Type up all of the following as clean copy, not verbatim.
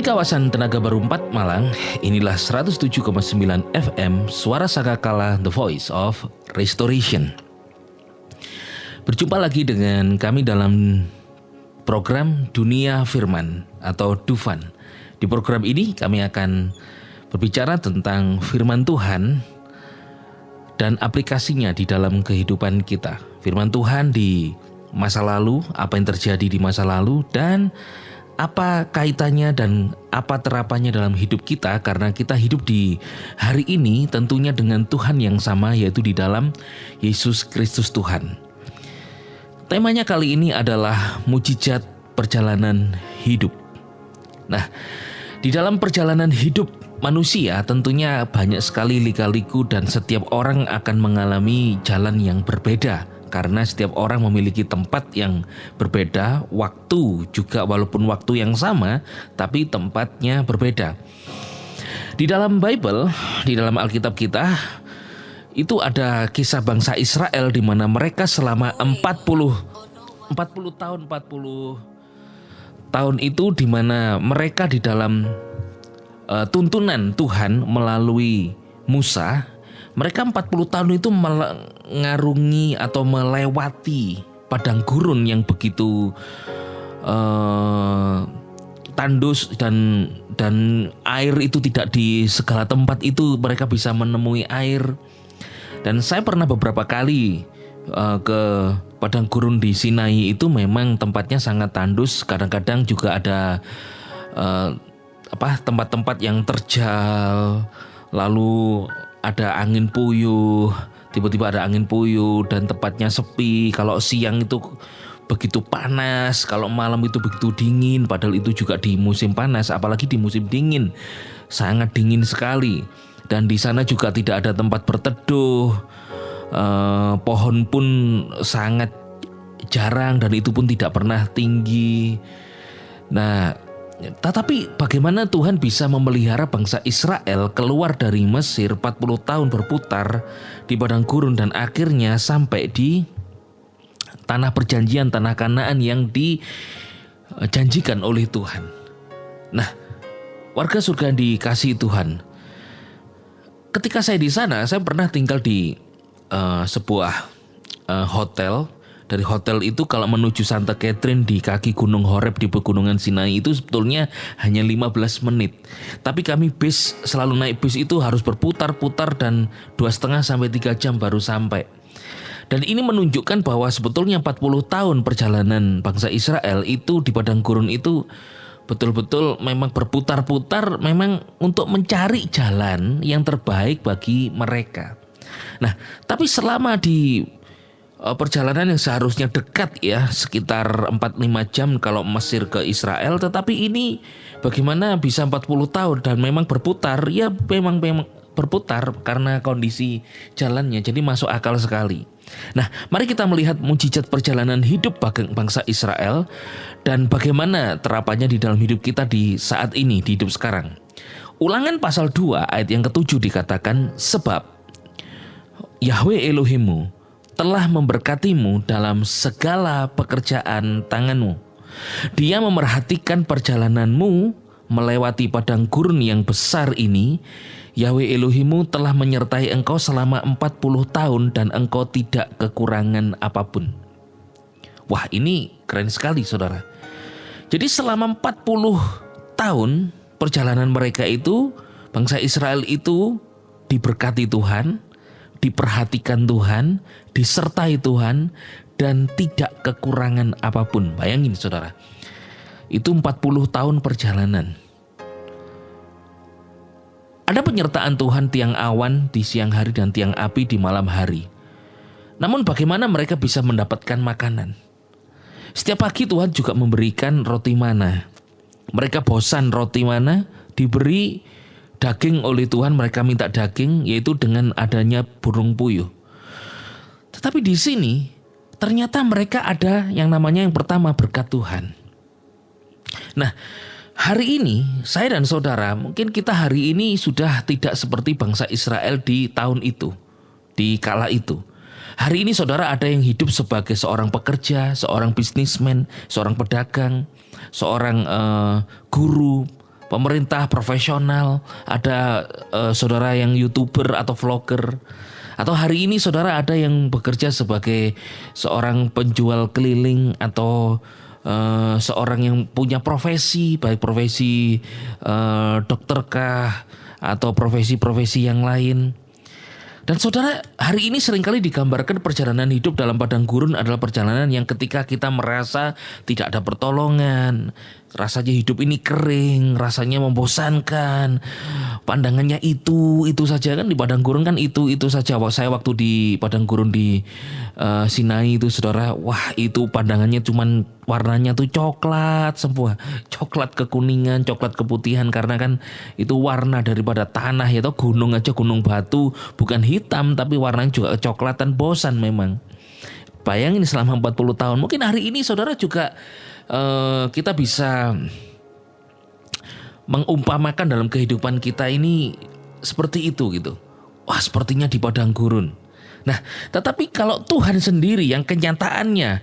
Dari kawasan Tenaga Baru 4 Malang, inilah 107,9 FM Suara Sangkakala The Voice of Restoration. Berjumpa lagi dengan kami dalam program Dunia Firman atau Dufan. Di program ini kami akan berbicara tentang firman Tuhan dan aplikasinya di dalam kehidupan kita. Firman Tuhan di masa lalu, apa yang terjadi di masa lalu, dan apa kaitannya dan apa terapannya dalam hidup kita, karena kita hidup di hari ini tentunya dengan Tuhan yang sama, yaitu di dalam Yesus Kristus Tuhan. Temanya kali ini adalah mujizat perjalanan hidup. Nah, di dalam perjalanan hidup manusia tentunya banyak sekali lika-liku dan setiap orang akan mengalami jalan yang berbeda. Karena setiap orang memiliki tempat yang berbeda, waktu juga walaupun waktu yang sama, tapi tempatnya berbeda. Di dalam Bible, di dalam Alkitab kita, itu ada kisah bangsa Israel di mana mereka selama 40 tahun itu di mana mereka di dalam tuntunan Tuhan melalui Musa. Mereka 40 tahun itu mengarungi atau melewati padang gurun yang begitu tandus dan air itu tidak di segala tempat itu mereka bisa menemui air. Dan saya pernah beberapa kali ke padang gurun di Sinai, itu memang tempatnya sangat tandus. Kadang-kadang juga ada tempat-tempat yang terjal, lalu ada angin puyuh, tiba-tiba ada angin puyuh dan tempatnya sepi. Kalau siang itu begitu panas, kalau malam itu begitu dingin, padahal itu juga di musim panas, apalagi di musim dingin, sangat dingin sekali. Dan di sana juga tidak ada tempat berteduh, pohon pun sangat jarang dan itu pun tidak pernah tinggi. Nah, tetapi bagaimana Tuhan bisa memelihara bangsa Israel keluar dari Mesir 40 tahun berputar di padang gurun dan akhirnya sampai di tanah perjanjian, tanah Kanaan yang dijanjikan oleh Tuhan. Nah, warga surga yang dikasihi Tuhan, ketika saya di sana, saya pernah tinggal di sebuah hotel. Dari hotel itu kalau menuju Santa Catherine di kaki Gunung Horeb di Pegunungan Sinai itu sebetulnya hanya 15 menit. Tapi kami selalu naik bis itu harus berputar-putar dan 2,5 sampai 3 jam baru sampai. Dan ini menunjukkan bahwa sebetulnya 40 tahun perjalanan bangsa Israel itu di padang gurun itu betul-betul memang berputar-putar memang untuk mencari jalan yang terbaik bagi mereka. Nah, tapi selama di perjalanan yang seharusnya dekat ya, sekitar 4-5 jam kalau Mesir ke Israel, tetapi ini bagaimana bisa 40 tahun dan memang berputar, ya memang berputar karena kondisi jalannya, jadi masuk akal sekali. Nah, mari kita melihat mujizat perjalanan hidup bangsa Israel dan bagaimana terapannya di dalam hidup kita di saat ini, di hidup sekarang. Ulangan pasal 2 ayat yang ke-7 dikatakan, sebab Yahweh Elohimmu telah memberkatimu dalam segala pekerjaan tanganmu. Dia memerhatikan perjalananmu melewati padang gurun yang besar ini. Yahweh Elohimmu telah menyertai engkau selama 40 tahun dan engkau tidak kekurangan apapun. Wah, ini keren sekali saudara. Jadi selama 40 tahun perjalanan mereka itu, bangsa Israel itu diberkati Tuhan, diperhatikan Tuhan, disertai Tuhan, dan tidak kekurangan apapun. Bayangin saudara, itu 40 tahun perjalanan. Ada penyertaan Tuhan tiang awan di siang hari dan tiang api di malam hari. Namun bagaimana mereka bisa mendapatkan makanan? Setiap pagi Tuhan juga memberikan roti mana. Mereka bosan roti mana, diberi daging oleh Tuhan, mereka minta daging, yaitu dengan adanya burung puyuh. Tetapi di sini ternyata mereka ada yang namanya yang pertama berkat Tuhan. Nah, hari ini saya dan saudara, mungkin kita hari ini sudah tidak seperti bangsa Israel di tahun itu, di kala itu. Hari ini saudara ada yang hidup sebagai seorang pekerja, seorang bisnismen, seorang pedagang, seorang guru, pemerintah profesional, ada saudara yang YouTuber atau vlogger. Atau hari ini saudara ada yang bekerja sebagai seorang penjual keliling atau seorang yang punya profesi, baik profesi dokterkah atau profesi-profesi yang lain. Dan saudara, hari ini seringkali digambarkan perjalanan hidup dalam padang gurun adalah perjalanan yang ketika kita merasa tidak ada pertolongan, rasanya hidup ini kering, rasanya membosankan, pandangannya itu saja kan di padang gurun kan itu saja. Saya waktu di padang gurun di Sinai itu saudara, wah itu pandangannya cuman warnanya tuh coklat semua, coklat kekuningan, coklat keputihan karena kan itu warna daripada tanah ya toh, gunung aja gunung batu bukan hitam tapi warnanya juga kecoklatan, bosan memang. Bayangin selama 40 tahun. Mungkin hari ini saudara juga kita bisa mengumpamakan dalam kehidupan kita ini seperti itu gitu. Wah, sepertinya di padang gurun. Nah, tetapi kalau Tuhan sendiri yang kenyataannya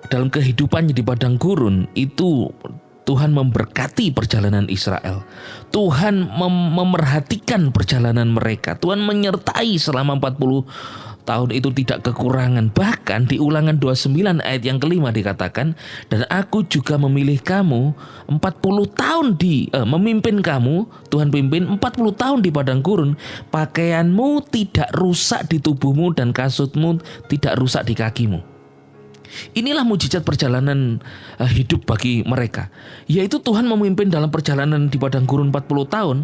dalam kehidupannya di padang gurun itu Tuhan memberkati perjalanan Israel. Tuhan memerhatikan perjalanan mereka. Tuhan menyertai selama 40 tahun itu tidak kekurangan. Bahkan di Ulangan 29 ayat yang kelima dikatakan, dan aku juga memilih kamu 40 tahun memimpin kamu, Tuhan pimpin 40 tahun di padang gurun, pakaianmu tidak rusak di tubuhmu dan kasutmu tidak rusak di kakimu. Inilah mujizat perjalanan hidup bagi mereka, yaitu Tuhan memimpin dalam perjalanan di padang gurun 40 tahun.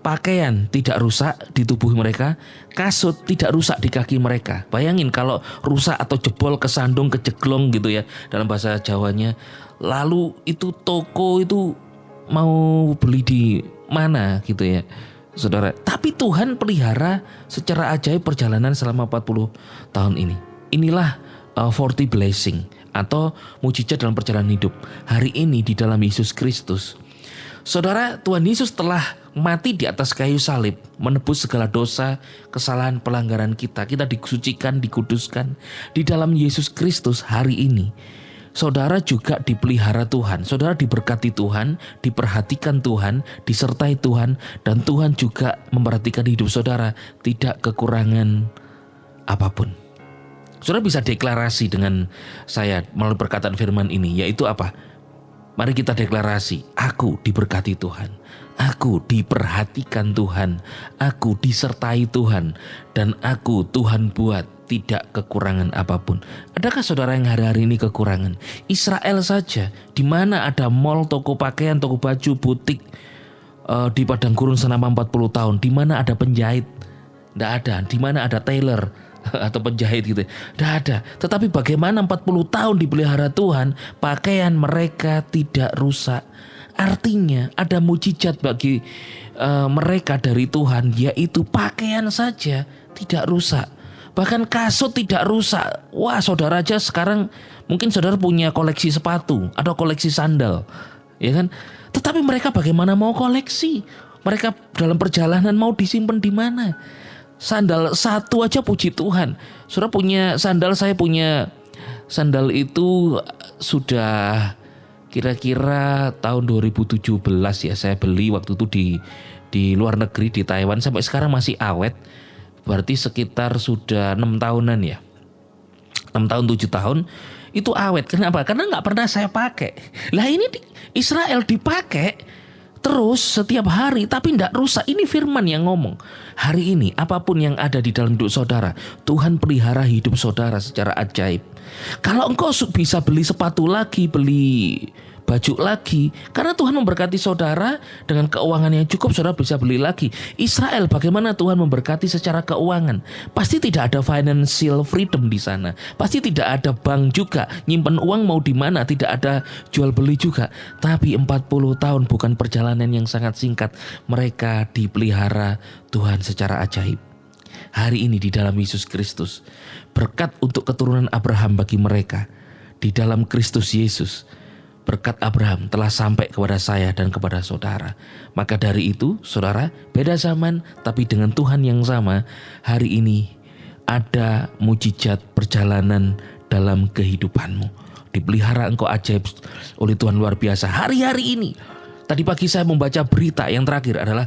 Pakaian tidak rusak di tubuh mereka, kasut tidak rusak di kaki mereka. Bayangin kalau rusak atau jebol, kesandung, kejeglong gitu ya dalam bahasa Jawanya. Lalu itu toko itu mau beli di mana gitu ya saudara. Tapi Tuhan pelihara secara ajaib perjalanan selama 40 tahun ini. Inilah 40 blessing atau mujizat dalam perjalanan hidup. Hari ini di dalam Yesus Kristus. Saudara, Tuhan Yesus telah mati di atas kayu salib, menebus segala dosa, kesalahan, pelanggaran kita. Kita disucikan, dikuduskan di dalam Yesus Kristus. Hari ini saudara juga dipelihara Tuhan, saudara diberkati Tuhan, diperhatikan Tuhan, disertai Tuhan, dan Tuhan juga memperhatikan hidup saudara, tidak kekurangan apapun. Saudara bisa deklarasi dengan saya melalui perkataan firman ini, yaitu apa? Mari kita deklarasi, aku diberkati Tuhan, aku diperhatikan Tuhan, aku disertai Tuhan, dan aku Tuhan buat tidak kekurangan apapun. Adakah saudara yang hari-hari ini kekurangan? Israel saja, di mana ada mall, toko pakaian, toko baju, butik di padang gurun selama 40 tahun, di mana ada penjahit? Tidak ada. Di mana ada tailor atau penjahit gitu, tidak ada. Tetapi bagaimana 40 tahun dipelihara Tuhan, pakaian mereka tidak rusak. Artinya ada mujizat bagi mereka dari Tuhan, yaitu pakaian saja tidak rusak. Bahkan kasut tidak rusak. Wah, saudara aja sekarang mungkin saudara punya koleksi sepatu atau koleksi sandal, ya kan? Tetapi mereka bagaimana mau koleksi? Mereka dalam perjalanan mau disimpan di mana? Sandal satu aja puji Tuhan. Saudara punya sandal, saya punya sandal itu sudah kira-kira tahun 2017 ya. Saya beli waktu itu di luar negeri, di Taiwan, sampai sekarang masih awet. Berarti sekitar sudah 6 tahunan ya. 6 tahun 7 tahun itu awet. Kenapa? Karena gak pernah saya pakai. Lah ini Israel dipakai terus setiap hari tapi tidak rusak. Ini firman yang ngomong. Hari ini apapun yang ada di dalam hidup saudara, Tuhan pelihara hidup saudara secara ajaib. Kalau engkau bisa beli sepatu lagi, beli baju lagi, karena Tuhan memberkati saudara dengan keuangan yang cukup, saudara bisa beli lagi. Israel, bagaimana Tuhan memberkati secara keuangan? Pasti tidak ada financial freedom di sana. Pasti tidak ada bank juga. Nyimpen uang mau di mana? Tidak ada jual beli juga. Tapi 40 tahun bukan perjalanan yang sangat singkat. Mereka dipelihara Tuhan secara ajaib. Hari ini di dalam Yesus Kristus, berkat untuk keturunan Abraham bagi mereka di dalam Kristus Yesus. Berkat Abraham telah sampai kepada saya dan kepada saudara. Maka dari itu, saudara, beda zaman tapi dengan Tuhan yang sama. Hari ini ada mujizat perjalanan dalam kehidupanmu. Dipelihara engkau ajaib oleh Tuhan luar biasa hari-hari ini. Tadi pagi saya membaca berita, yang terakhir adalah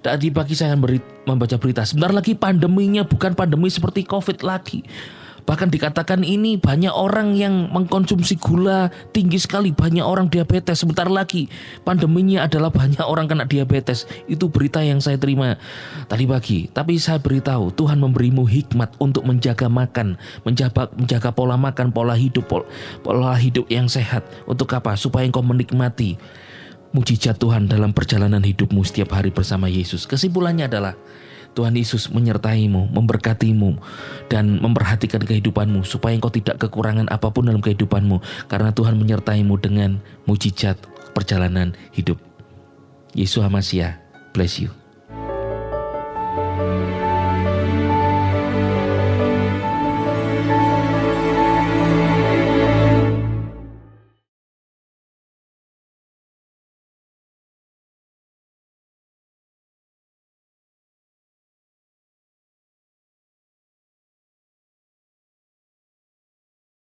tadi pagi saya membaca berita. Sebentar lagi pandeminya bukan pandemi seperti COVID lagi. Bahkan dikatakan ini banyak orang yang mengkonsumsi gula tinggi sekali, banyak orang diabetes. Sebentar lagi pandeminya adalah banyak orang kena diabetes. Itu berita yang saya terima tadi pagi. Tapi saya beritahu Tuhan memberimu hikmat untuk menjaga makan, menjaga pola makan, pola hidup yang sehat. Untuk apa? Supaya engkau menikmati mujizat Tuhan dalam perjalanan hidupmu setiap hari bersama Yesus. Kesimpulannya adalah Tuhan Yesus menyertaimu, memberkatimu, dan memperhatikan kehidupanmu supaya engkau tidak kekurangan apapun dalam kehidupanmu, karena Tuhan menyertaimu dengan mujizat perjalanan hidup. Yesus HaMashiach, bless you.